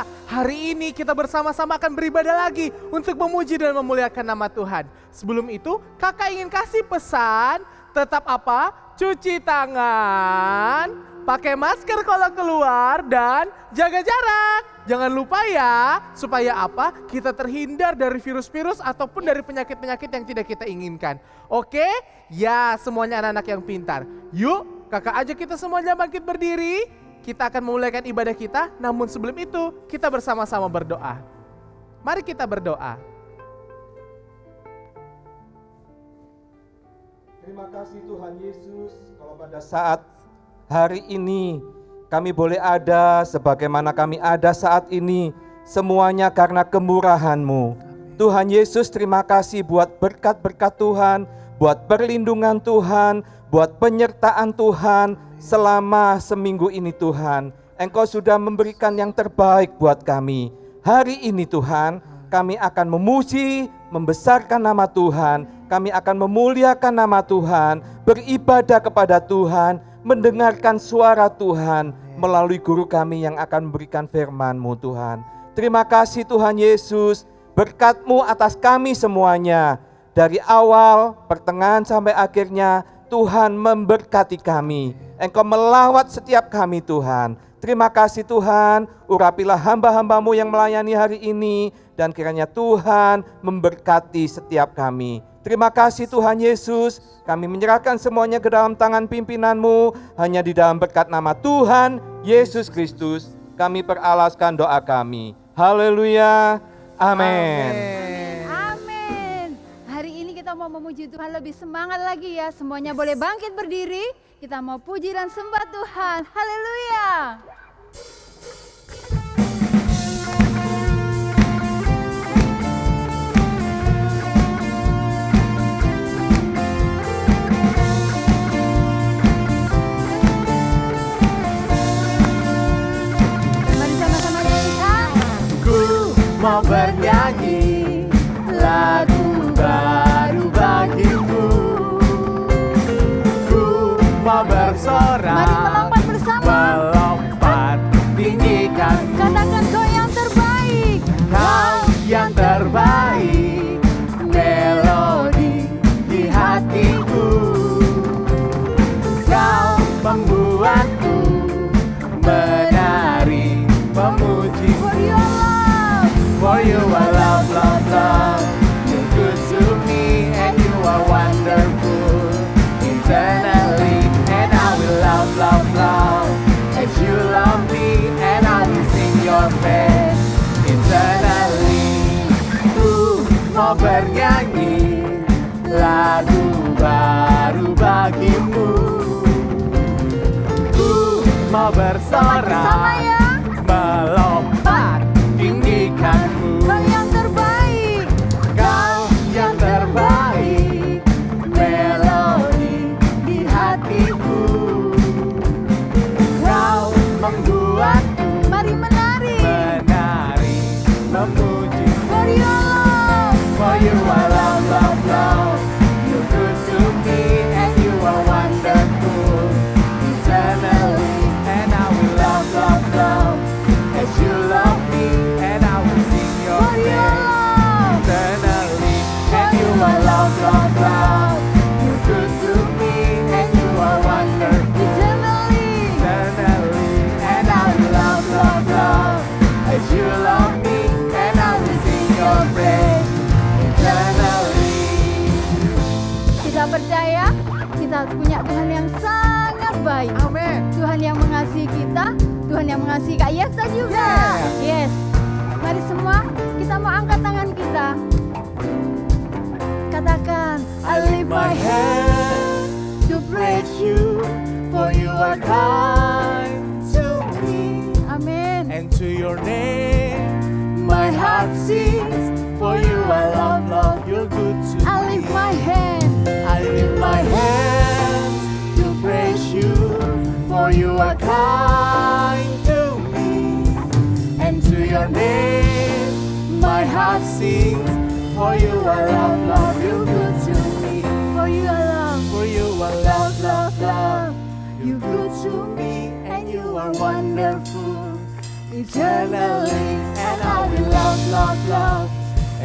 Haleluya. Hari ini kita bersama-sama akan beribadah lagi untuk memuji dan memuliakan nama Tuhan. Sebelum itu, kakak ingin kasih pesan, tetap apa? Cuci tangan, pakai masker kalau keluar, dan jaga jarak. Jangan lupa ya, supaya apa? Kita terhindar dari virus-virus ataupun dari penyakit-penyakit yang tidak kita inginkan. Oke? Ya, semuanya anak-anak yang pintar. Yuk, kakak ajak kita semuanya bangkit berdiri. Kita akan memulaikan ibadah kita, namun sebelum itu kita bersama-sama berdoa. Mari kita berdoa. Terima kasih Tuhan Yesus, kalau pada saat hari ini kami boleh ada sebagaimana kami ada saat ini, semuanya karena kemurahan-Mu. Tuhan Yesus, terima kasih buat berkat-berkat Tuhan, buat perlindungan Tuhan, buat penyertaan Tuhan selama seminggu ini Tuhan. Engkau sudah memberikan yang terbaik buat kami. Hari ini Tuhan, kami akan memuji, membesarkan nama Tuhan. Kami akan memuliakan nama Tuhan, beribadah kepada Tuhan, mendengarkan suara Tuhan melalui guru kami yang akan memberikan firman-Mu Tuhan. Terima kasih Tuhan Yesus, berkat-Mu atas kami semuanya. Dari awal, pertengahan sampai akhirnya, Tuhan memberkati kami. Engkau melawat setiap kami Tuhan. Terima kasih Tuhan, urapilah hamba-hamba-Mu yang melayani hari ini, dan kiranya Tuhan memberkati setiap kami. Terima kasih Tuhan Yesus, kami menyerahkan semuanya ke dalam tangan pimpinan-Mu, hanya di dalam berkat nama Tuhan Yesus Kristus, kami peralaskan doa kami. Haleluya, amin. Amin. Hari ini kita mau memuji Tuhan lebih semangat lagi ya. Semuanya boleh bangkit berdiri. Kita mau puji dan sembah Tuhan. Haleluya. Mari sama-sama nyanyikan. Ku mau bernyanyi lagu baru bagimu. Ku mau bersorak, Mari melompat bersama. melompat tinggikan. Katakan kau yang terbaik. Kau yang terbaik, melodi di hatiku. Kau membuatku menari, memuji. For your love. For you I love, love, love. You're good to me and you are wonderful. Eternally and I will love, love, love. As you love me and I will sing your praise. Eternally. Ku mau bernyanyi lagu baru bagimu. Ku mau Bersama bersorak, ya. melompat tinggikanmu. Kau yang terbaik. Kau yang terbaik, melodi di hatiku. Kau membuatku Mari menari. menari, memuji. For your love. For you I love, love, love. You're good to me and you are wonderful. Eternally and I will love, love, love. As you love me and I will sing your For your praise. love. Eternally and you are love, love, love. You're good to me and you are wonderful. Eternally. Eternally and I will love, love, love. As you love me and I will sing your praise. Eternally. Kita percaya kita punya Tuhan yang sangat baik. Amin. Tuhan yang mengasihi kita, Tuhan yang mengasihi Kak Yesa juga. Yes. Mari semua kita mau angkat tangan kita. Katakan, I lift my hand to praise you, for you are kind to me. Amin. And to your name, my heart sings. For you I love, love, you're good to me. I lift my hand. I lift my hands to praise you, for you are kind to me. And to your name, my heart sings. For you I love, love, you're good to me. For you I love. For you I love, love, love. You good to me and you are wonderful. eternally. And I will love, love, love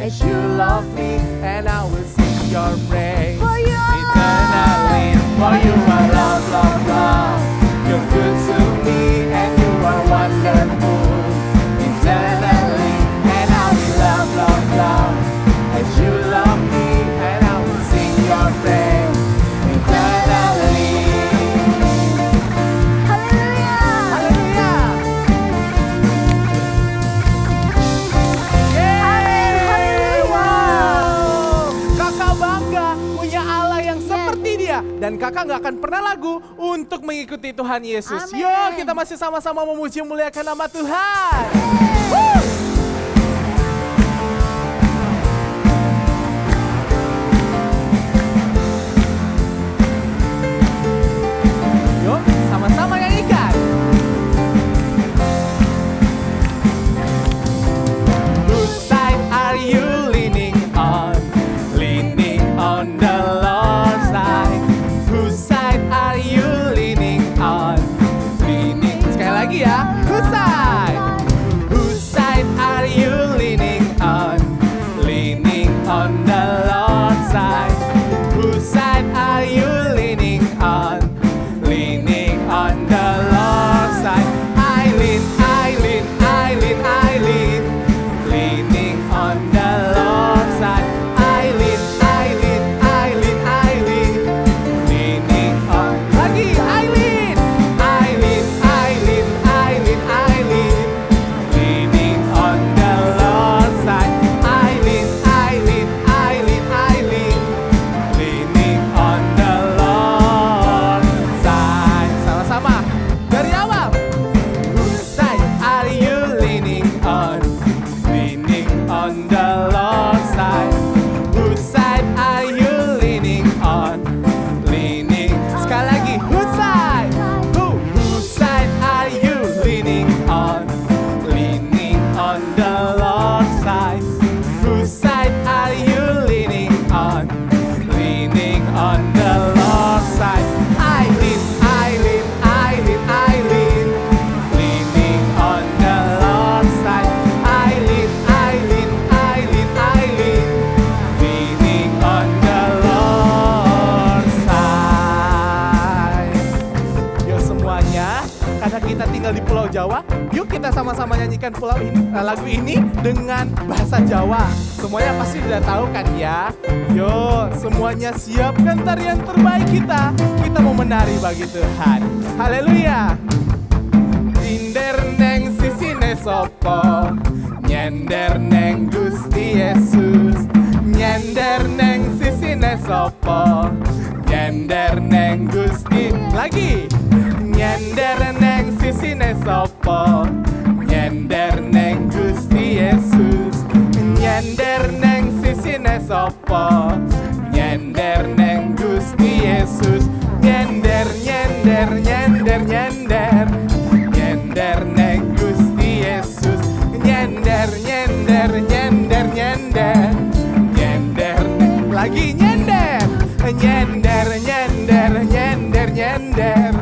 as you love me. And I will sing your praise For you are eternally. For you are love, love, love. You're good to me and you are wonderful eternally. And I will love, love, love as you love me. And I will sing your praise eternally. Haleluya. Haleluya. Amin, haleluya. Wow. Kakak bangga punya Allah yang seperti dia. Dan kakak gak akan pernah ragu untuk mengikuti Tuhan Yesus. Amin. Yuk kita masih sama-sama memuji memuliakan nama Tuhan. Yuk sama-sama nyanyikan. Whose side are you leaning on? Leaning on the Lord's side. Whose side are you leaning on? Leaning. Sekali lagi ya. Whose side? Whose side are you leaning on? Leaning on the Lord's side. Whose side are you leaning on? Leaning on the Lord's side. I lean, I lean, I lean, I lean. Leaning on the Lord's side. I lean, I lean, I lean, I lean. Leaning on. Lagi, I lean. I lean, I lean, I lean, I lean. Leaning on the Lord's side. I lean, I lean, I lean, I lean. Leaning on the Lord's side. Sama-sama. Dari awal. Whose side are you leaning on? Leaning on the Lord's side. Whose side are you leaning on? Leaning. Sekali lagi. Whose side? Whose side are you leaning on? Leaning on the Lord's side. Whose side are you leaning on? Leaning on the Lord's side. I lean, I lean, I lean, I lean. Leaning on the Lord's side. I lean, I lean, I lean, I lean. Leaning on the Lord's side. Yuk semuanya, karena kita tinggal di Pulau Jawa, yuk kita sama-sama nyanyikan lagu ini dengan bahasa Jawa. Semuanya pasti sudah tahu kan ya? Yuk semuanya siapkan tarian terbaik kita. Kita mau menari bagi Tuhan. Haleluya. Tinder neng sisine sopo, nyender neng Gusti Yesus. Nyender neng sisine sopo, nyender neng Gusti. Lagi. Nyender neng sisine sopo, nyender neng Gusti Yesus. Nyender neng sisine sopo, nyender neng Gusti Yesus. Nyender, nyender, nyender, nyender. Nyender neng Gusti Yesus. Nyender, nyender, nyender, nyender. Nyender, lagi nyender. Nyender, nyender, nyender, nyender.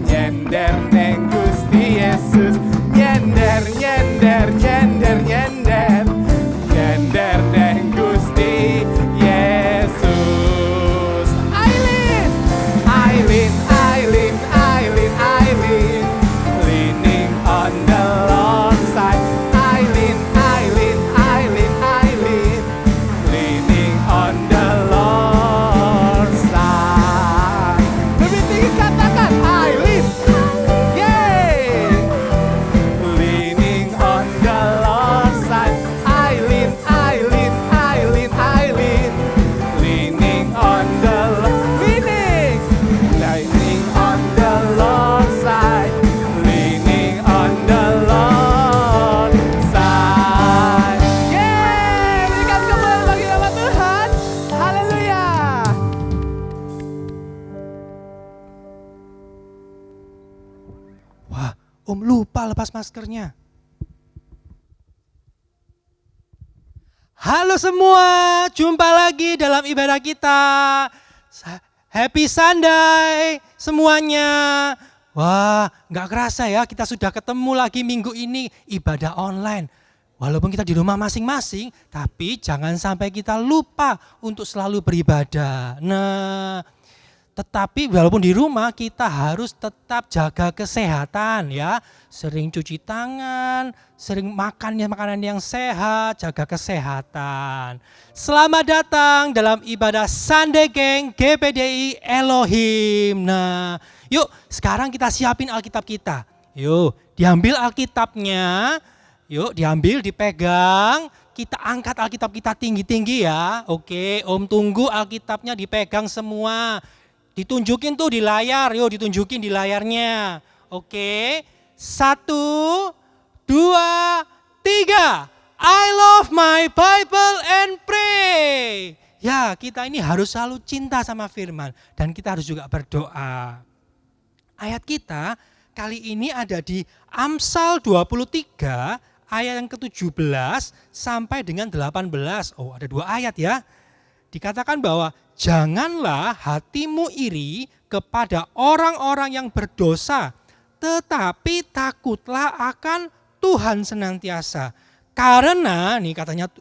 Nyender neng Gusti Yesus. Nyender, nyender, nyender, nyender. Nyender neng Gusti Yesus. Aileen, Aileen, Aileen, Aileen, Aileen. Leaning on the Lord's side. Aileen, Aileen, Aileen, Aileen. Leaning on the Lord's side. Lebih tinggi katakan Aileen. Yeay. Leaning on the Lord's side. Aileen, Aileen, Aileen, Aileen. Leaning on the leaning. Leaning on the Lord's side. Leaning on the Lord's side. Yeay. Berikan kembali bagi nama Tuhan. Haleluya. Wah, Om lupa lepas maskernya. Halo semua, jumpa lagi dalam ibadah kita. Happy Sunday semuanya. Wah, nggak kerasa ya kita sudah ketemu lagi minggu ini ibadah online. Walaupun kita di rumah masing-masing, tapi jangan sampai kita lupa untuk selalu beribadah. Nah, tetapi walaupun di rumah kita harus tetap jaga kesehatan ya. Sering cuci tangan, sering makannya makanan yang sehat, jaga kesehatan. Selamat datang dalam ibadah Sunday Geng GPDI Elohim. Nah, yuk sekarang kita siapin Alkitab kita. Yuk diambil Alkitabnya, yuk diambil, dipegang. Kita angkat Alkitab kita tinggi-tinggi ya. Oke, Om tunggu Alkitabnya dipegang semua. Ditunjukin tuh di layar, yuk ditunjukin di layarnya. Oke, 1, 2, 3. I love my Bible and pray. Ya, kita ini harus selalu cinta sama firman. Dan kita harus juga berdoa. Ayat kita kali ini ada di Amsal 23 ayat yang ke-17 sampai dengan 18. Oh, ada 2 ayat ya. Dikatakan bahwa janganlah hatimu iri kepada orang-orang yang berdosa, tetapi takutlah akan Tuhan senantiasa. Karena nih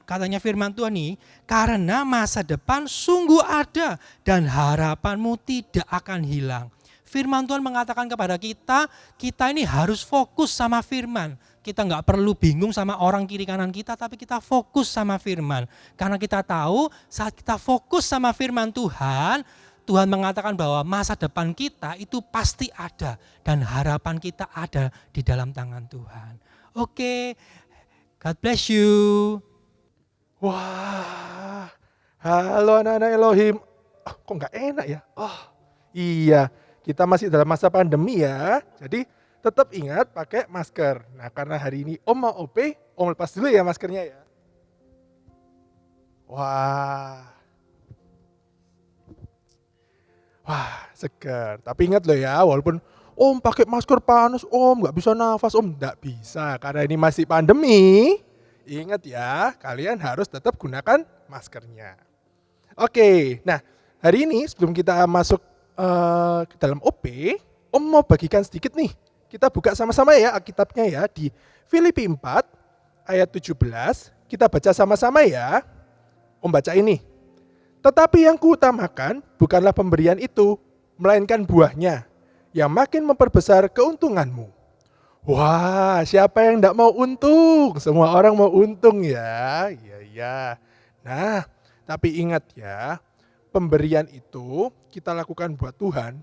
katanya firman Tuhan nih, karena masa depan sungguh ada dan harapanmu tidak akan hilang. Firman Tuhan mengatakan kepada kita, kita ini harus fokus sama firman. Kita nggak perlu bingung sama orang kiri kanan kita, tapi kita fokus sama firman. Karena kita tahu saat kita fokus sama firman Tuhan, Tuhan mengatakan bahwa masa depan kita itu pasti ada. Dan harapan kita ada di dalam tangan Tuhan. Oke, God bless you. Wah, halo anak-anak Elohim. Oh, kok nggak enak ya? Oh, iya, kita masih dalam masa pandemi ya. Jadi tetap ingat pakai masker. Nah, karena hari ini Om mau OP, Om lepas dulu ya maskernya ya. Wah, segar. Tapi ingat loh ya, walaupun Om pakai masker panas, Om nggak bisa nafas, Om nggak bisa. Karena ini masih pandemi, ingat ya, kalian harus tetap gunakan maskernya. Oke, nah hari ini sebelum kita masuk ke dalam OP, Om mau bagikan sedikit nih. Kita buka sama-sama ya Alkitabnya ya di Filipi 4 ayat 17. Kita baca sama-sama ya. Om baca ini. Tetapi yang kuutamakan bukanlah pemberian itu, melainkan buahnya yang makin memperbesar keuntunganmu. Wah, siapa yang tidak mau untung? Semua orang mau untung ya. Iya. Nah, tapi ingat ya, pemberian itu kita lakukan buat Tuhan.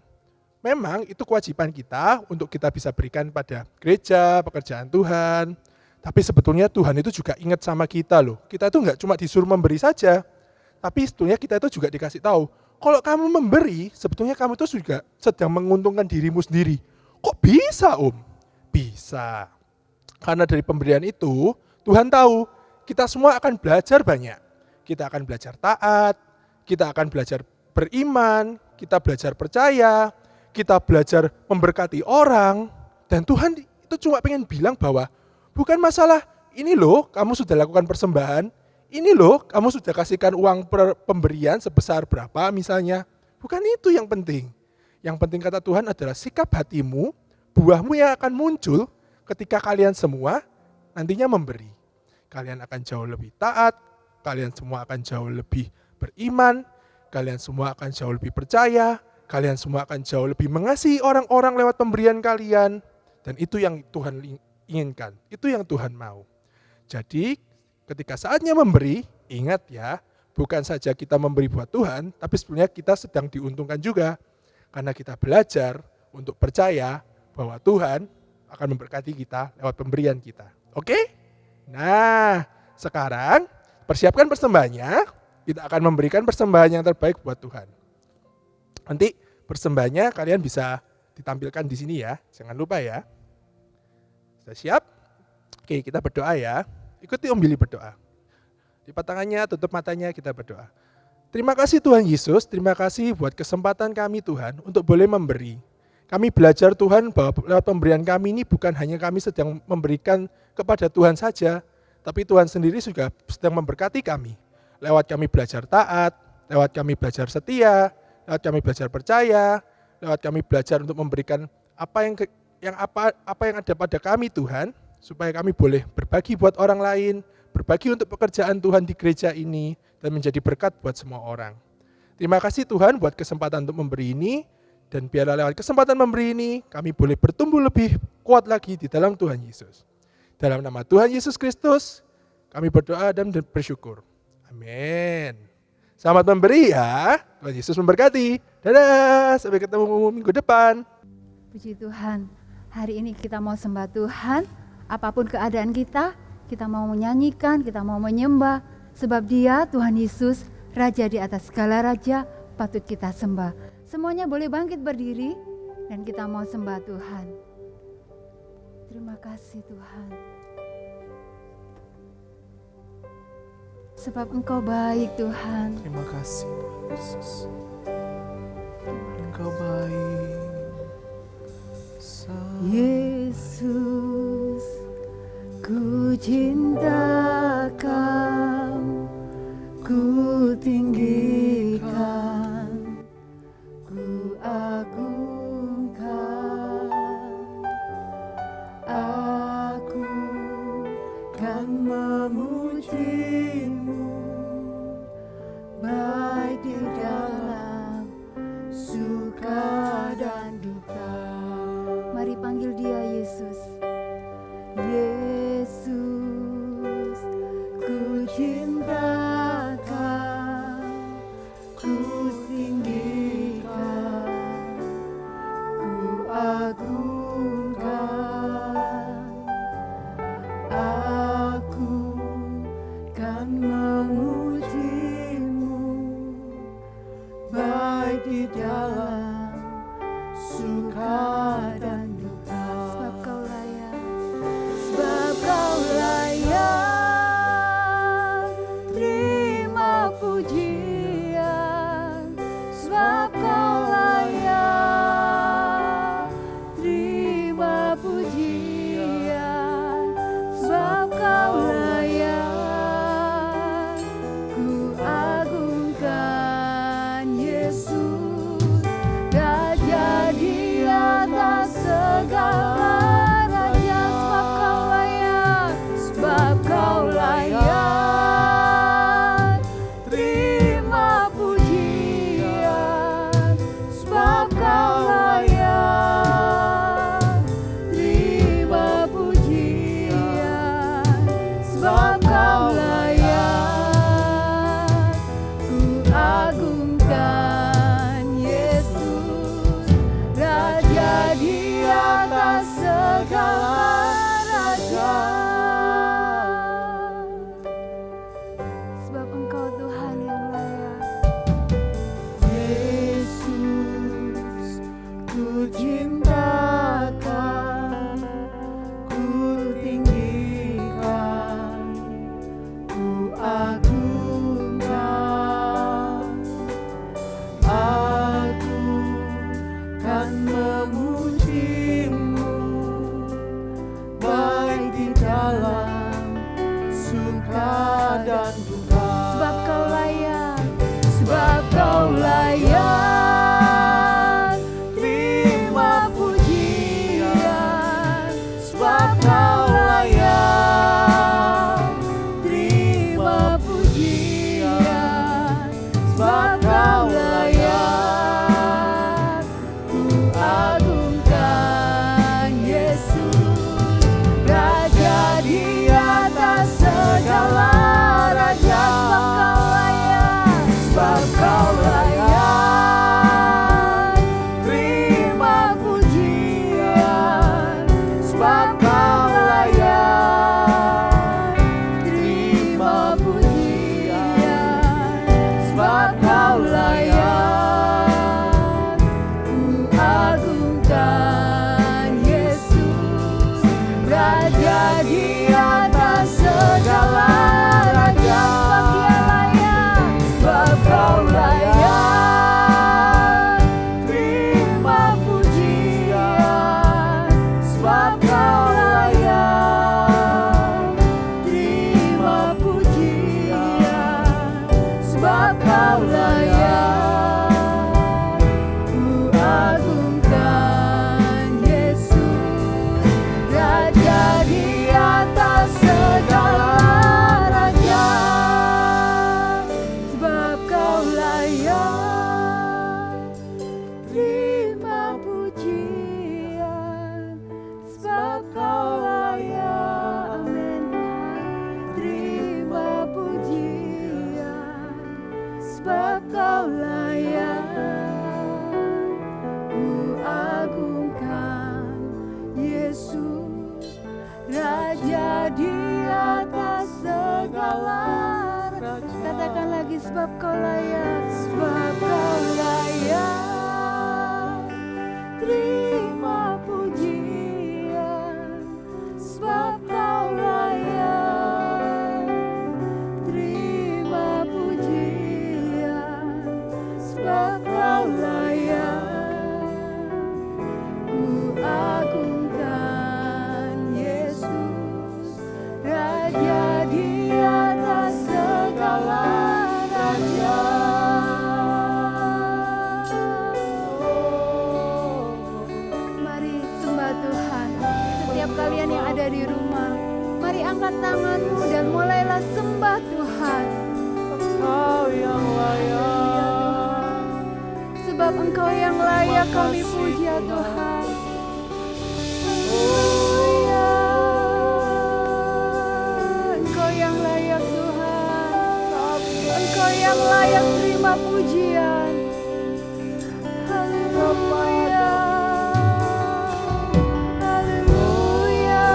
Memang itu kewajiban kita untuk kita bisa berikan pada gereja, pekerjaan Tuhan. Tapi sebetulnya Tuhan itu juga ingat sama kita loh. Kita itu enggak cuma disuruh memberi saja. Tapi sebetulnya kita itu juga dikasih tahu. Kalau kamu memberi, sebetulnya kamu itu juga sedang menguntungkan dirimu sendiri. Kok bisa Om? Bisa. Karena dari pemberian itu, Tuhan tahu kita semua akan belajar banyak. Kita akan belajar taat, kita akan belajar beriman, kita belajar percaya, kita belajar memberkati orang, dan Tuhan itu cuma pengen bilang bahwa bukan masalah ini loh kamu sudah lakukan persembahan, ini loh kamu sudah kasihkan uang pemberian sebesar berapa misalnya, bukan itu yang penting. Yang penting kata Tuhan adalah sikap hatimu, buahmu yang akan muncul ketika kalian semua nantinya memberi. Kalian akan jauh lebih taat, kalian semua akan jauh lebih beriman, kalian semua akan jauh lebih percaya, kalian semua akan jauh lebih mengasihi orang-orang lewat pemberian kalian. Dan itu yang Tuhan inginkan, itu yang Tuhan mau. Jadi ketika saatnya memberi, ingat ya, bukan saja kita memberi buat Tuhan, tapi sebenarnya kita sedang diuntungkan juga. Karena kita belajar untuk percaya bahwa Tuhan akan memberkati kita lewat pemberian kita. Oke? Nah, sekarang persiapkan persembahannya, kita akan memberikan persembahan yang terbaik buat Tuhan. Nanti persembahannya kalian bisa ditampilkan di sini ya, jangan lupa ya. Sudah siap? Oke, kita berdoa ya. Ikuti Om Billy berdoa. Lipat tangannya, tutup matanya, kita berdoa. Terima kasih Tuhan Yesus, terima kasih buat kesempatan kami Tuhan untuk boleh memberi. Kami belajar Tuhan bahwa lewat pemberian kami ini bukan hanya kami sedang memberikan kepada Tuhan saja, tapi Tuhan sendiri juga sedang memberkati kami. Lewat kami belajar taat, lewat kami belajar setia, lewat kami belajar percaya, lewat kami belajar untuk memberikan apa yang ada pada kami Tuhan, supaya kami boleh berbagi buat orang lain, berbagi untuk pekerjaan Tuhan di gereja ini, dan menjadi berkat buat semua orang. Terima kasih Tuhan buat kesempatan untuk memberi ini, dan biarlah lewat kesempatan memberi ini, kami boleh bertumbuh lebih kuat lagi di dalam Tuhan Yesus. Dalam nama Tuhan Yesus Kristus, kami berdoa dan bersyukur. Amin. Selamat memberi ya. Tuhan Yesus memberkati. Dadah, sampai ketemu minggu depan. Puji Tuhan, hari ini kita mau sembah Tuhan, apapun keadaan kita mau menyanyikan, kita mau menyembah, sebab Dia, Tuhan Yesus, Raja di atas segala raja, patut kita sembah. Semuanya boleh bangkit berdiri, dan kita mau sembah Tuhan. Terima kasih Tuhan. Sebab Engkau baik Tuhan. Terima kasih Tuhan Yesus. Engkau baik. Yesus, ku cintakan, ku tinggikan, ku agungkan. Aku kan memuji-Mu, baik di dalam suka dan duka. Mari panggil Dia, Yesus. Yesus, ku cintakan, ku tinggikan, ku agungkan. Aku kan memuji-Mu, baik di dalam suka dan duka. Sebab Kau layak, sebab Kau layak, terima pujian. Sebab Kau layak, terima pujian. Sebab Kau layak, ku agungkan Yesus, Raja di atas segala raja. Sebab Kau layak, terima pujian. Sebab Kau layak, terima pujian. Sebab Kau layak, ku agungkan Yesus, Raja di atas segala raja. Sebab Engkau Tuhan yang layak. Yesus, ku cintakan, ku tinggikan, ku agungkan. Aku kan memuji-Mu, baik di dalam suka dan duka. Sebab Kau layak, sebab Kau layak, terima pujian. Sebab Kau layak, terima pujian. Sebab Kau layak, ku agungkan Yesus, Raja di atas segala raja. lagi sebab Kau layak, sebab Kau layak. Terima pujian, sebab Kau layak. Terima pujian, sebab Kau layak. Ku agungkan Yesus, Raja di atas segala raja. Mari sembah Tuhan. Setiap kalian yang ada di rumah, mari angkat tanganmu dan mulailah sembah Tuhan. Engkau yang layak. Sebab Engkau yang layak kami puji ya Tuhan. Haleluya. Engkau yang layak Tuhan. Engkau yang layak terima pujian. Haleluya. Haleluya.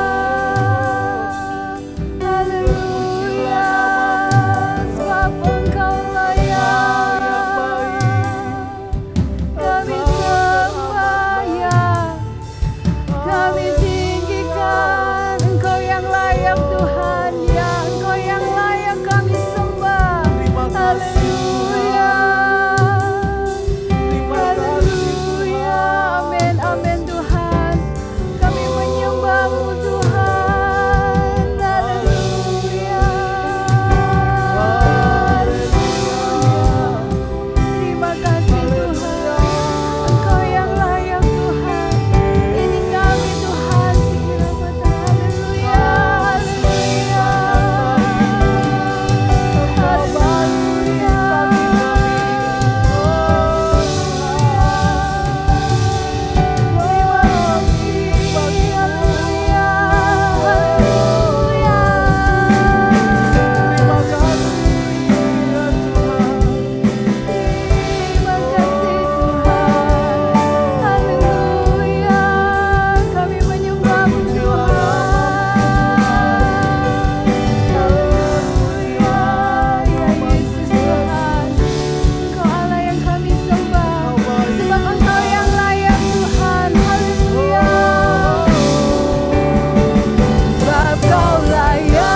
Haleluya. Sebab Engkau layak. Kami sembah ya, kami tinggikan Engkau yang layak Tuhan ya, Engkau yang layak kami sembah. Haleluya. Haleluya. Amin, amin Tuhan. Kami menyembah-Mu Tuhan. Haleluya. Haleluya. Terima kasih Tuhan. Engkau yang layak Tuhan. Ini kami Tuhan. Haleluya. Haleluya. Kami menyembah-Mu Tuhan. Ya Yesus Tuhan, Engkau Allah yang kami sembah. Sebab Engkau yang layak Tuhan. Haleluya. Sebab Kau layak,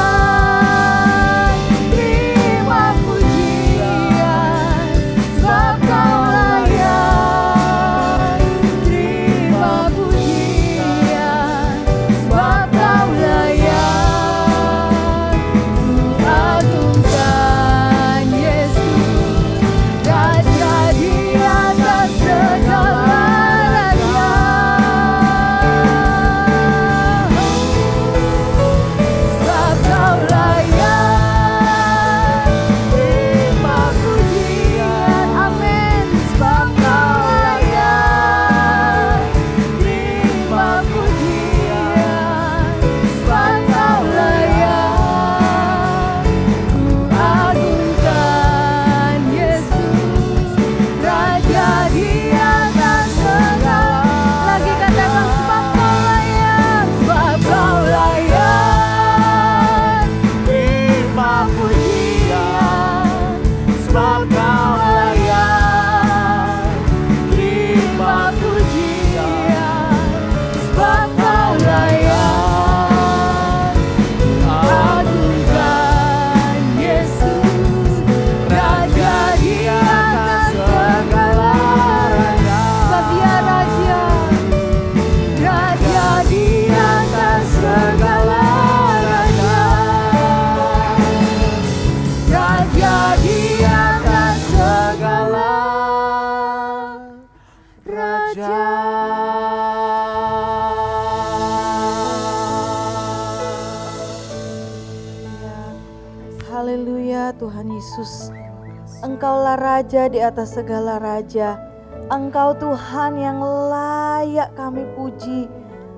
terima pujian. Sebab Kau layak, terima pujian. Sebab Kau layak, ku agungkan Yesus, Raja di atas segala raja. Sebab Kau layak, terima pujian. Amin. Sebab Kau layak, terima pujian. Sebab Kau layak, ku agungkan Yesus, Raja di atas segala. Lagi katakan sebab Kau layak, sebab Kau layak, terima pujian. Sebab Kau layak, terima pujian. Sebab Kau layak, agungkan Yesus, Raja di atas segala raja. Sebab Dia Raja, Raja di atas segala raja. Raja di atas segala raja. Haleluya Tuhan Yesus. Engkaulah Raja di atas segala raja. Engkau Tuhan yang layak kami puji.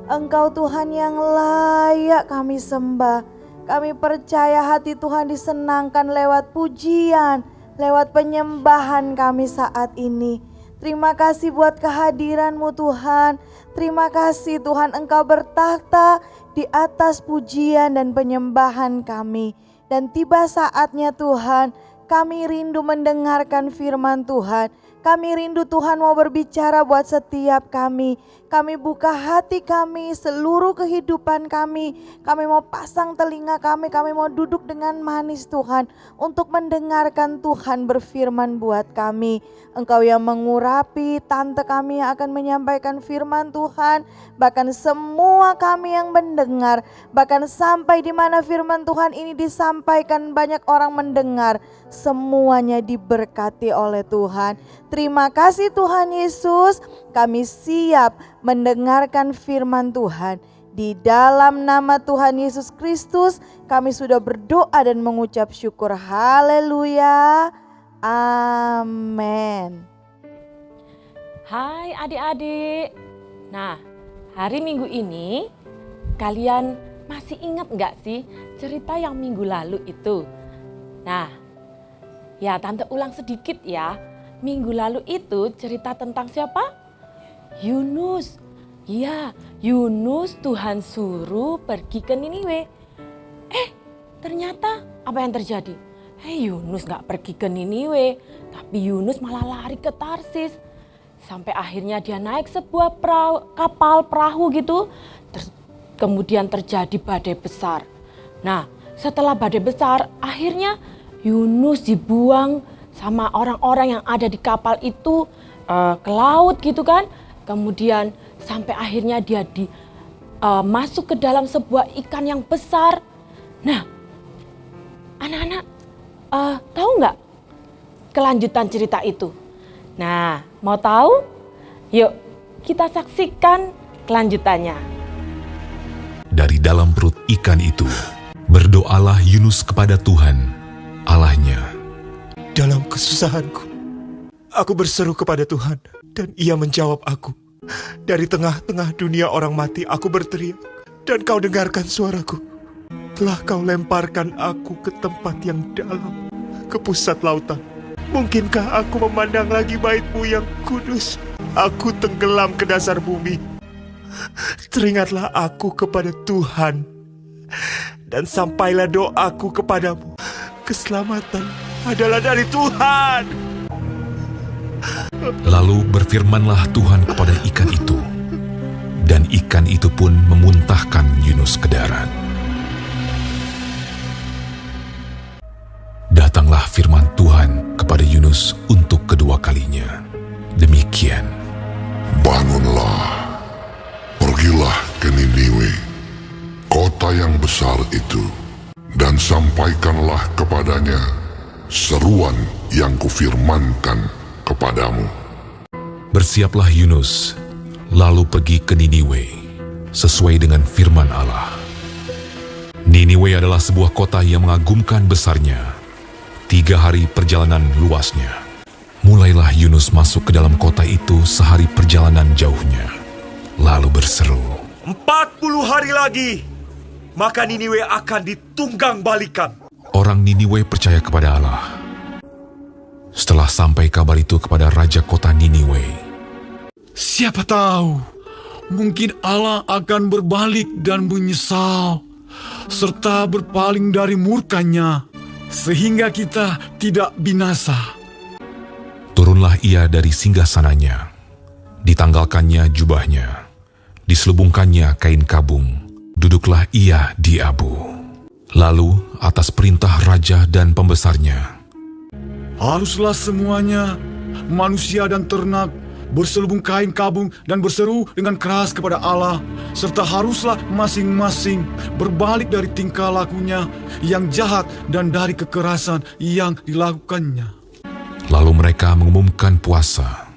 Engkau Tuhan yang layak kami sembah. Kami percaya hati Tuhan disenangkan lewat pujian, lewat penyembahan kami saat ini. Terima kasih buat kehadiran-Mu Tuhan. Terima kasih Tuhan, Engkau bertakhta di atas pujian dan penyembahan kami. Dan tiba saatnya Tuhan, Kami rindu mendengarkan firman Tuhan. Kami rindu Tuhan mau berbicara buat setiap kami. Kami buka hati kami, seluruh kehidupan kami. Kami mau pasang telinga kami mau duduk dengan manis Tuhan. Untuk mendengarkan Tuhan berfirman buat kami. Engkau yang mengurapi, tante kami yang akan menyampaikan firman Tuhan. Bahkan semua kami yang mendengar. Bahkan sampai di mana firman Tuhan ini disampaikan banyak orang mendengar. Semuanya diberkati oleh Tuhan. Terima kasih Tuhan Yesus, kami siap mendengarkan firman Tuhan. Di dalam nama Tuhan Yesus Kristus kami sudah berdoa dan mengucap syukur. Haleluya. Amin. Hai adik-adik. Nah, hari Minggu ini kalian masih ingat nggak sih cerita yang minggu lalu itu? Nah, ya tante ulang sedikit ya. Minggu lalu itu cerita tentang siapa? Yunus. Ya, Yunus Tuhan suruh pergi ke Niniwe. Ternyata apa yang terjadi? Yunus gak pergi ke Niniwe, tapi Yunus malah lari ke Tarsis. Sampai akhirnya dia naik sebuah kapal perahu gitu. Kemudian terjadi badai besar. Nah, setelah badai besar, akhirnya Yunus dibuang sama orang-orang yang ada di kapal itu ke laut gitu kan. Kemudian sampai akhirnya dia masuk ke dalam sebuah ikan yang besar. Nah, anak-anak tahu nggak kelanjutan cerita itu? Nah, mau tahu? Yuk kita saksikan kelanjutannya. Dari dalam perut ikan itu, berdoalah Yunus kepada Tuhan, Allahnya. Dalam kesusahanku, aku berseru kepada Tuhan dan Ia menjawab aku. Dari tengah-tengah dunia orang mati aku berteriak dan Kau dengarkan suaraku. Telah Kau lemparkan aku ke tempat yang dalam, ke pusat lautan. Mungkinkah aku memandang lagi bait-Mu yang kudus? Aku tenggelam ke dasar bumi. Teringatlah aku kepada Tuhan dan sampailah doaku kepadamu. Keselamatan adalah dari Tuhan. Lalu berfirmanlah Tuhan kepada ikan itu, dan ikan itu pun memuntahkan Yunus ke darat. Datanglah firman Tuhan kepada Yunus untuk kedua kalinya. Demikian. Bangunlah, pergilah ke Niniwe, kota yang besar itu, dan sampaikanlah kepadanya seruan yang kufirmankan kepadamu. Bersiaplah Yunus, lalu pergi ke Niniwe, sesuai dengan firman Allah. Niniwe adalah sebuah kota yang mengagumkan besarnya, 3 hari perjalanan luasnya. Mulailah Yunus masuk ke dalam kota itu sehari perjalanan jauhnya, lalu berseru, 40 hari lagi, maka Niniwe akan ditunggang balikan. Orang Niniwe percaya kepada Allah. Setelah sampai kabar itu kepada raja kota Niniwe, siapa tahu, mungkin Allah akan berbalik dan menyesal, serta berpaling dari murkanya, sehingga kita tidak binasa. turunlah ia dari singgasananya, ditanggalkannya jubahnya, diselubungkannya kain kabung, duduklah ia di abu. Lalu atas perintah raja dan pembesarnya, Haruslah semuanya, manusia dan ternak, berselubung kain kabung dan berseru dengan keras kepada Allah, serta haruslah masing-masing berbalik dari tingkah lakunya yang jahat dan dari kekerasan yang dilakukannya. Lalu mereka mengumumkan puasa,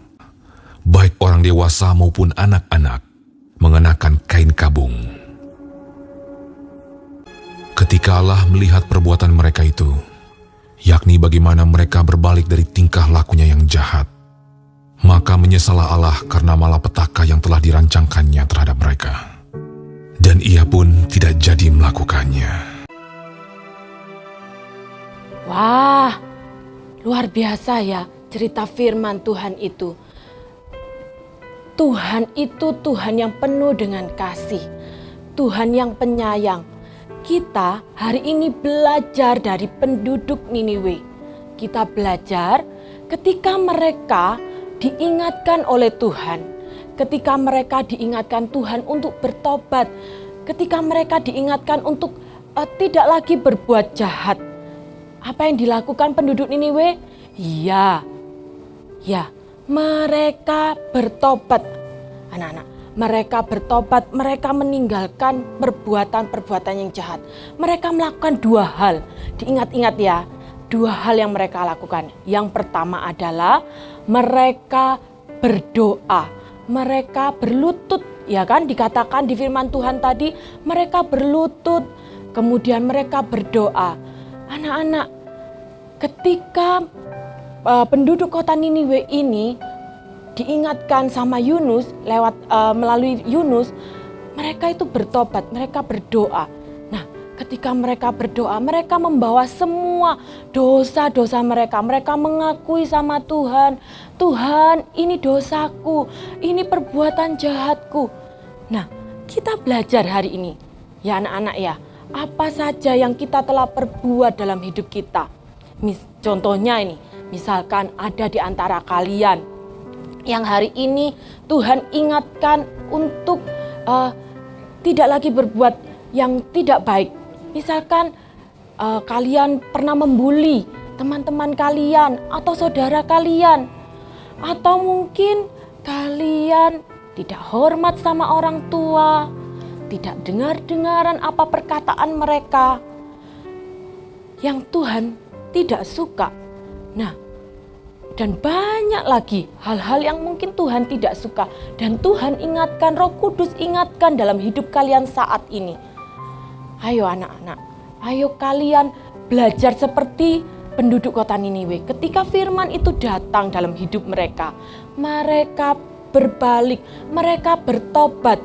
baik orang dewasa maupun anak-anak, mengenakan kain kabung. Ketika Allah melihat perbuatan mereka itu, yakni bagaimana mereka berbalik dari tingkah lakunya yang jahat, maka menyesallah Allah karena malapetaka yang telah dirancangkannya terhadap mereka. Dan ia pun tidak jadi melakukannya. Wah, luar biasa ya cerita firman Tuhan itu. Tuhan itu Tuhan yang penuh dengan kasih, Tuhan yang penyayang. Kita hari ini belajar dari penduduk Niniwe. kita belajar ketika mereka diingatkan oleh Tuhan, ketika mereka diingatkan Tuhan untuk bertobat, ketika mereka diingatkan untuk tidak lagi berbuat jahat. Apa yang dilakukan penduduk Niniwe? Ya, mereka bertobat. Anak-anak, mereka bertobat, mereka meninggalkan perbuatan-perbuatan yang jahat. Mereka melakukan 2 hal. Diingat-ingat ya, 2 hal yang mereka lakukan. Yang pertama adalah mereka berdoa. Mereka berlutut, ya kan? Dikatakan di firman Tuhan tadi, mereka berlutut, kemudian mereka berdoa. Anak-anak, ketika penduduk kota Niniwe ini diingatkan sama Yunus melalui Yunus, mereka itu bertobat, mereka berdoa. Nah, ketika mereka berdoa, mereka membawa semua dosa-dosa mereka. Mereka mengakui sama Tuhan, Tuhan, ini dosaku, ini perbuatan jahatku. Nah, kita belajar hari ini, ya anak-anak ya, apa saja yang kita telah perbuat dalam hidup kita. Contohnya ini, misalkan ada di antara kalian yang hari ini Tuhan ingatkan untuk tidak lagi berbuat yang tidak baik. Misalkan kalian pernah membuli teman-teman kalian atau saudara kalian. Atau mungkin kalian tidak hormat sama orang tua, tidak dengar-dengaran apa perkataan mereka yang Tuhan tidak suka. Nah, dan banyak lagi hal-hal yang mungkin Tuhan tidak suka. Dan Tuhan ingatkan, Roh Kudus ingatkan dalam hidup kalian saat ini. Ayo anak-anak, ayo kalian belajar seperti penduduk kota Niniwe. Ketika firman itu datang dalam hidup mereka, mereka berbalik, mereka bertobat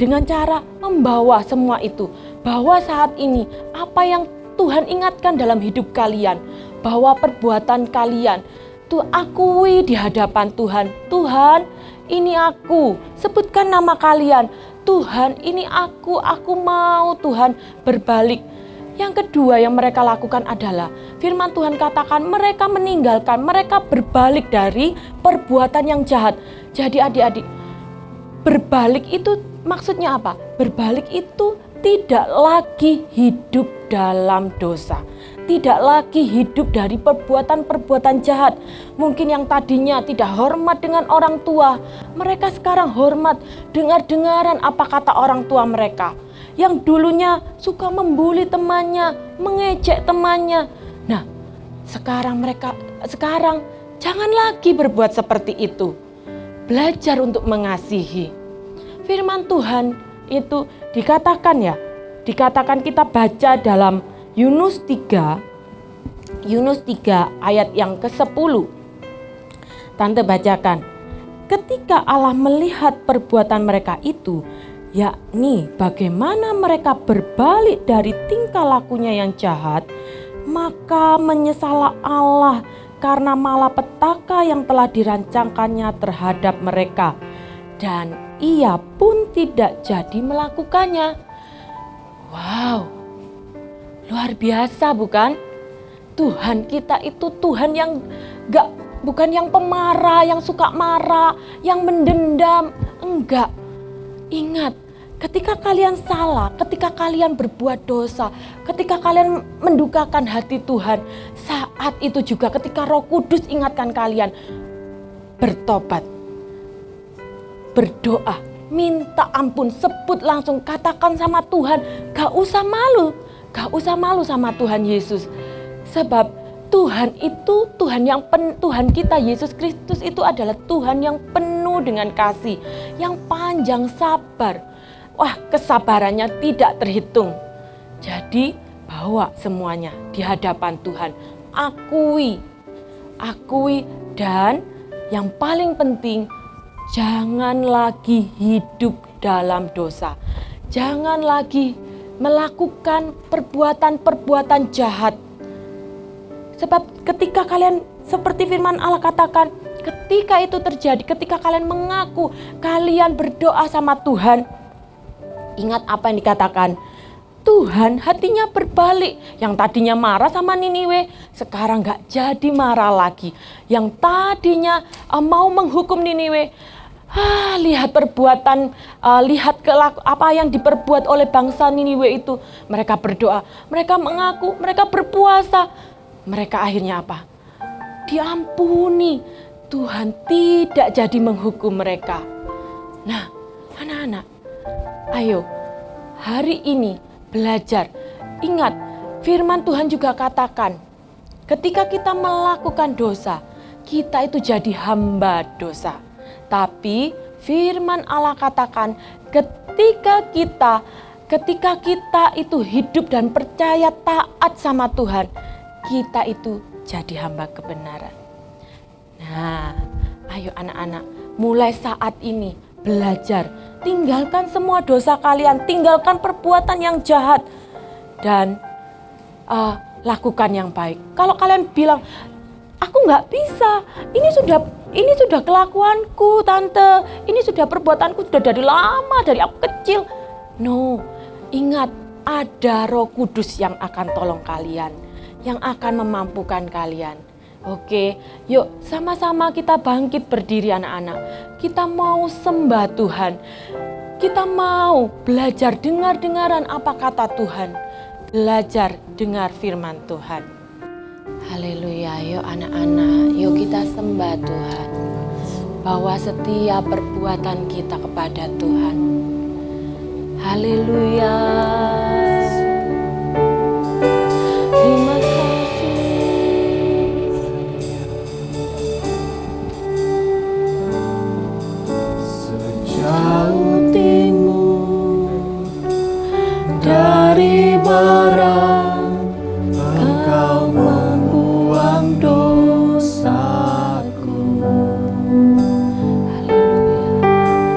dengan cara membawa semua itu. Bahwa saat ini apa yang Tuhan ingatkan dalam hidup kalian, bahwa perbuatan kalian tuh akui di hadapan Tuhan. Tuhan, ini aku. Sebutkan nama kalian. Tuhan, ini aku mau Tuhan berbalik. Yang kedua yang mereka lakukan adalah firman Tuhan katakan mereka meninggalkan, mereka berbalik dari perbuatan yang jahat. Jadi adik-adik, berbalik itu maksudnya apa? Berbalik itu tidak lagi hidup dalam dosa. Tidak lagi hidup dari perbuatan-perbuatan jahat. Mungkin yang tadinya tidak hormat dengan orang tua, mereka sekarang hormat, dengar-dengaran apa kata orang tua mereka. Yang dulunya suka membuli temannya, mengejek temannya. Nah, sekarang jangan lagi berbuat seperti itu. Belajar untuk mengasihi. Firman Tuhan itu dikatakan kita baca dalam Yunus 3 ayat yang ke-10. Tante bacakan. Ketika Allah melihat perbuatan mereka itu, yakni bagaimana mereka berbalik dari tingkah lakunya yang jahat, maka menyesallah Allah karena malapetaka yang telah dirancangkannya terhadap mereka, dan ia pun tidak jadi melakukannya. Wow, luar biasa bukan? Tuhan kita itu Tuhan yang bukan yang pemarah, yang suka marah, yang mendendam. Enggak. Ingat, ketika kalian salah, ketika kalian berbuat dosa, ketika kalian mendukakan hati Tuhan, saat itu juga ketika Roh Kudus ingatkan kalian, bertobat, berdoa, minta ampun, sebut langsung, katakan sama Tuhan, gak usah malu sama Tuhan Yesus. Sebab Tuhan itu Tuhan kita Yesus Kristus itu adalah Tuhan yang penuh dengan kasih, yang panjang sabar. Wah, kesabarannya tidak terhitung. Jadi bawa semuanya di hadapan Tuhan. Akui dan yang paling penting, jangan lagi hidup dalam dosa. Jangan lagi melakukan perbuatan-perbuatan jahat. Sebab ketika kalian seperti firman Allah katakan, ketika itu terjadi, ketika kalian mengaku, kalian berdoa sama Tuhan, ingat apa yang dikatakan, Tuhan hatinya berbalik. Yang tadinya marah sama Niniwe, sekarang gak jadi marah lagi. Yang tadinya mau menghukum Niniwe, lihat perbuatan, lihat apa yang diperbuat oleh bangsa Niniwe itu. Mereka berdoa, mereka mengaku, mereka berpuasa. Mereka akhirnya apa? Diampuni. Tuhan tidak jadi menghukum mereka. Nah, anak-anak, ayo hari ini belajar. Ingat, firman Tuhan juga katakan, ketika kita melakukan dosa, kita itu jadi hamba dosa. Tapi firman Allah katakan, ketika kita itu hidup dan percaya taat sama Tuhan, kita itu jadi hamba kebenaran. Nah, ayo anak-anak, mulai saat ini belajar. Tinggalkan semua dosa kalian, tinggalkan perbuatan yang jahat, dan lakukan yang baik. Kalau kalian bilang, aku nggak bisa, ini sudah kelakuanku, tante, ini sudah perbuatanku sudah dari lama, dari aku kecil. No, ingat, ada Roh Kudus yang akan tolong kalian, yang akan memampukan kalian. Oke, yuk sama-sama kita bangkit berdiri anak-anak. Kita mau sembah Tuhan. Kita mau belajar dengar-dengaran apa kata Tuhan. Belajar dengar firman Tuhan. Haleluya, yuk anak-anak, yuk kita sembah Tuhan. Bahwa setiap perbuatan kita kepada Tuhan. Haleluya. Terima kasih. Sejauh timur dari barat, Engkau membuang dosaku.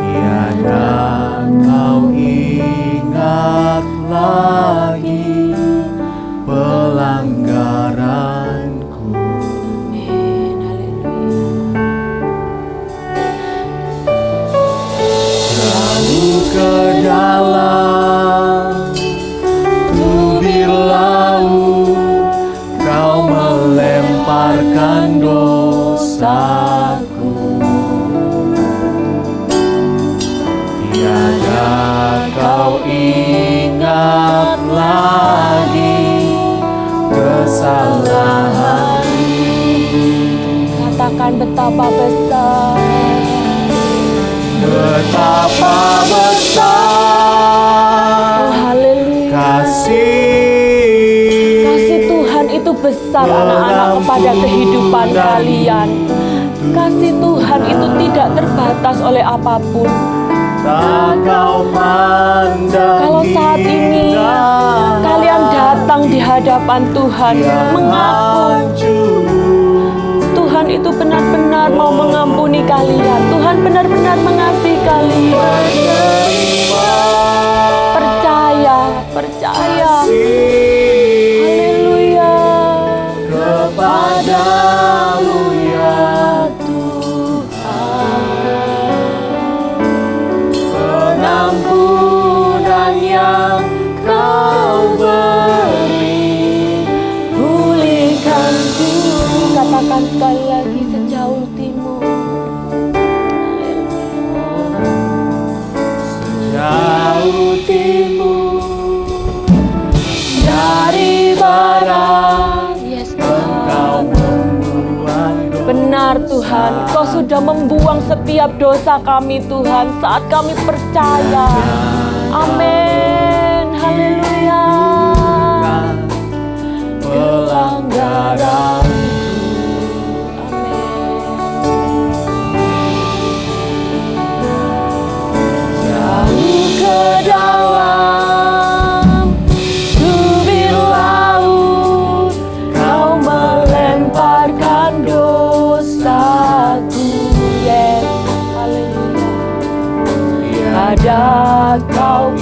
Tiada Kau ingat lagi pelanggaranku. Lalu ke dalam tubir laut, Kau melemparkan dosaku. Tiada Kau ingat lagi kesalahanku. Katakan betapa besar. Betapa besar Kasih Tuhan itu besar anak-anak kepada kehidupan kalian. Kasih Tuhan itu tidak terbatas oleh apapun. Kalau saat ini kalian datang di hadapan Tuhan mengaku Tuhan itu benar-benar mau mengampuni kalian. Tuhan benar-benar mengasihi kalian. Percaya. Haleluya. Kepadamu ya Tuhan, pengampunan yang Kau beri, pulihkanku. Katakan sekali lagi, sejauh timur. Sejauh timur dari barat, Engkau membuang dosa. Benar Tuhan, Kau sudah membuang setiap dosa kami Tuhan saat kami percaya. Amin. Haleluya. Pelanggaran. Ke dalam tubir laut, Kau melemparkan dosaku. Yes, haleluya. Tiada Kau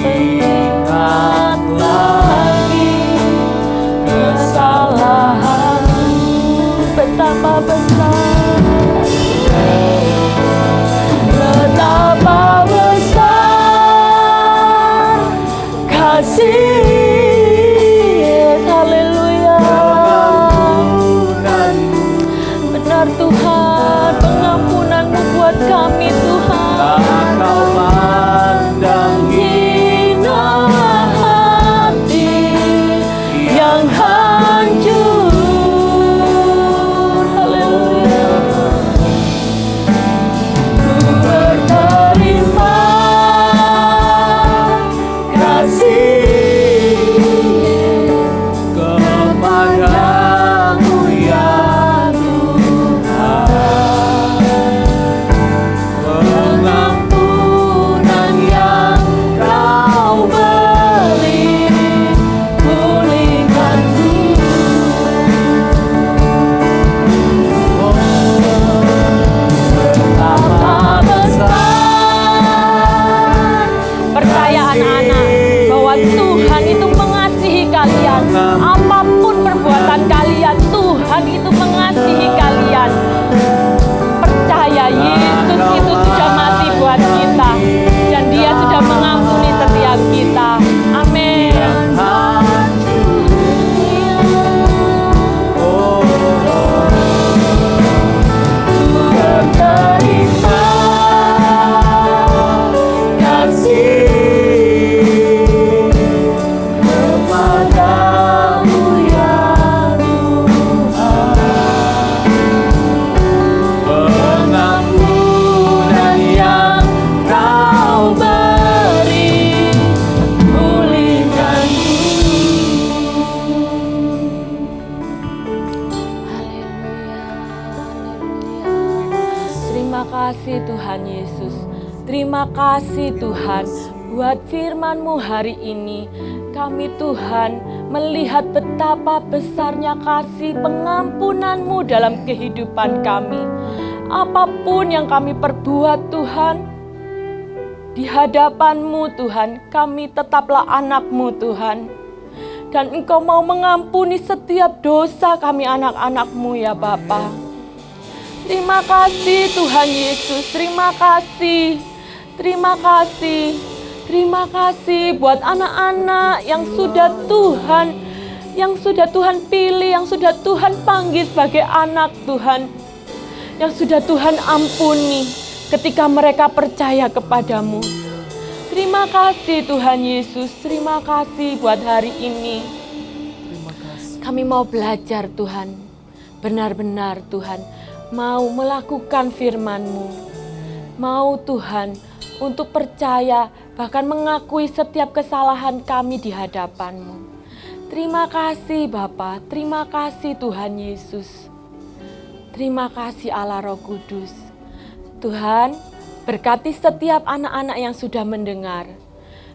kasih Tuhan Yesus. Terima kasih Tuhan buat firman-Mu hari ini. Kami Tuhan melihat betapa besarnya kasih pengampunan-Mu dalam kehidupan kami. Apapun yang kami perbuat Tuhan, di hadapan-Mu Tuhan, kami tetaplah anak-Mu Tuhan. Dan Engkau mau mengampuni setiap dosa kami anak-anak-Mu ya Bapa. Terima kasih Tuhan Yesus, terima kasih. Terima kasih. Terima kasih buat anak-anak yang sudah Tuhan pilih, yang sudah Tuhan panggil sebagai anak Tuhan. Yang sudah Tuhan ampuni ketika mereka percaya kepadamu. Terima kasih Tuhan Yesus, terima kasih buat hari ini. Kami mau belajar Tuhan, benar-benar Tuhan, mau melakukan firman-Mu. Mau Tuhan untuk percaya, bahkan mengakui setiap kesalahan kami di hadapan-Mu. Terima kasih Bapa, terima kasih Tuhan Yesus. Terima kasih Allah Roh Kudus. Tuhan, berkati setiap anak-anak yang sudah mendengar.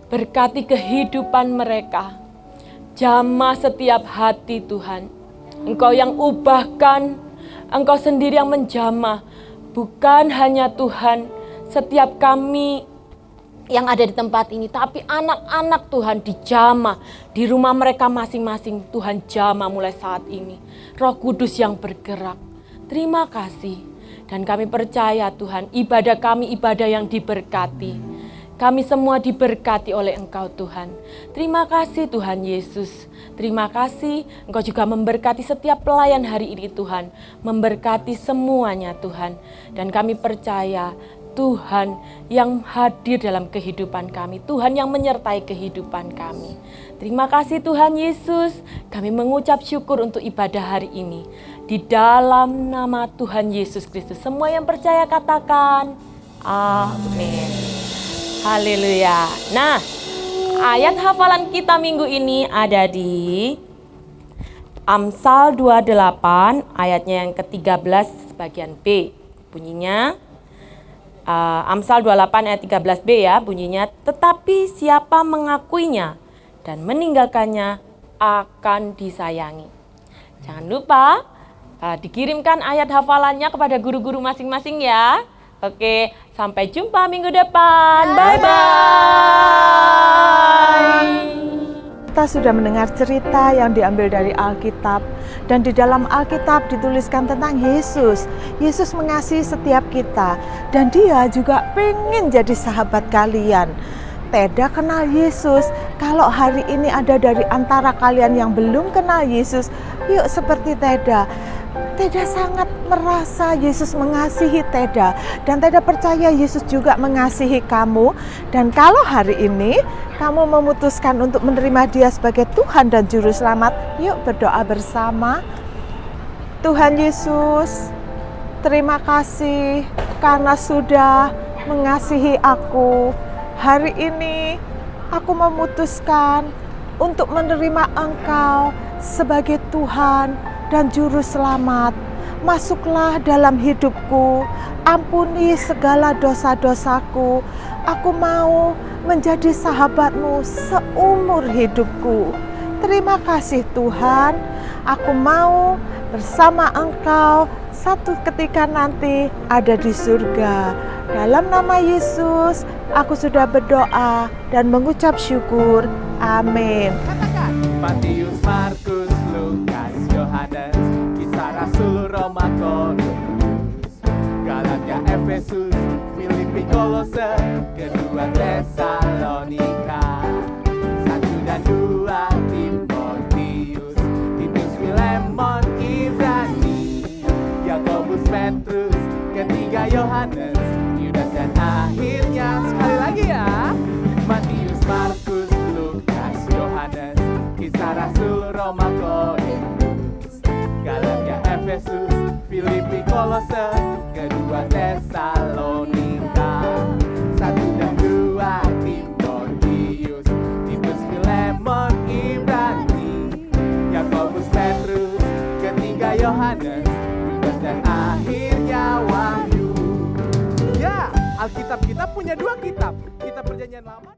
Berkati kehidupan mereka. Jamah setiap hati Tuhan. Engkau yang ubahkan, Engkau sendiri yang menjamah. Bukan hanya Tuhan, setiap kami yang ada di tempat ini, tapi anak-anak Tuhan dijamah di rumah mereka masing-masing. Tuhan jamah mulai saat ini. Roh Kudus yang bergerak. Terima kasih. Dan kami percaya Tuhan, ibadah kami ibadah yang diberkati. Kami semua diberkati oleh Engkau Tuhan. Terima kasih Tuhan Yesus. Terima kasih Engkau juga memberkati setiap pelayan hari ini Tuhan. Memberkati semuanya Tuhan. Dan kami percaya Tuhan yang hadir dalam kehidupan kami. Tuhan yang menyertai kehidupan kami. Terima kasih Tuhan Yesus. Kami mengucap syukur untuk ibadah hari ini. Di dalam nama Tuhan Yesus Kristus. Semua yang percaya katakan amin. Haleluya. Nah, ayat hafalan kita minggu ini ada di Amsal 28 ayatnya yang ke-13 bagian B. Bunyinya Amsal 28 ayat 13b ya, bunyinya, tetapi siapa mengakuinya dan meninggalkannya akan disayangi. Jangan lupa dikirimkan ayat hafalannya kepada guru-guru masing-masing ya. Oke, sampai jumpa minggu depan. Bye-bye. Kita sudah mendengar cerita yang diambil dari Alkitab, dan di dalam Alkitab dituliskan tentang Yesus. Yesus mengasihi setiap kita, dan Dia juga pengen jadi sahabat kalian. Teda kenal Yesus. Kalau hari ini ada dari antara kalian yang belum kenal Yesus, yuk seperti Teda. Teda sangat merasa Yesus mengasihi Teda, dan Teda percaya Yesus juga mengasihi kamu. Dan kalau hari ini kamu memutuskan untuk menerima Dia sebagai Tuhan dan Juru Selamat, yuk berdoa bersama. Tuhan Yesus, terima kasih karena sudah mengasihi aku. Hari ini aku memutuskan untuk menerima Engkau sebagai Tuhan dan Juru Selamat. Masuklah dalam hidupku, ampuni segala dosa-dosaku. Aku mau menjadi sahabat-Mu seumur hidupku. Terima kasih Tuhan, aku mau bersama Engkau satu ketika nanti ada di surga. Dalam nama Yesus, aku sudah berdoa dan mengucap syukur. Amin. Katakan, Matius, Markus, Lukas, Yohanes, Kisah Rasul, Roma, Korintus, Galatia, Efesus, Filipi, Kolose, kedua Tesalonika, 1 dan 2 Timotius, Titus, Filemon, Ibrani, Yakobus, Petrus, ketiga Yohanes, Yudas dan akhirnya sekali lagi ya, Matius, Markus, Lukas, Yohanes, Kisah Rasul, Roma, Korintus, Galatia, Efesus, Filipi, Kolose, kedua Tesalonika, 1 dan 2 Timotius, Titus, Filemon, Ibrani, Yakobus, Petrus, ketiga Yohanes, Yudas dan akhirnya Wahyu. Alkitab kita punya 2 kitab, kitab Perjanjian Lama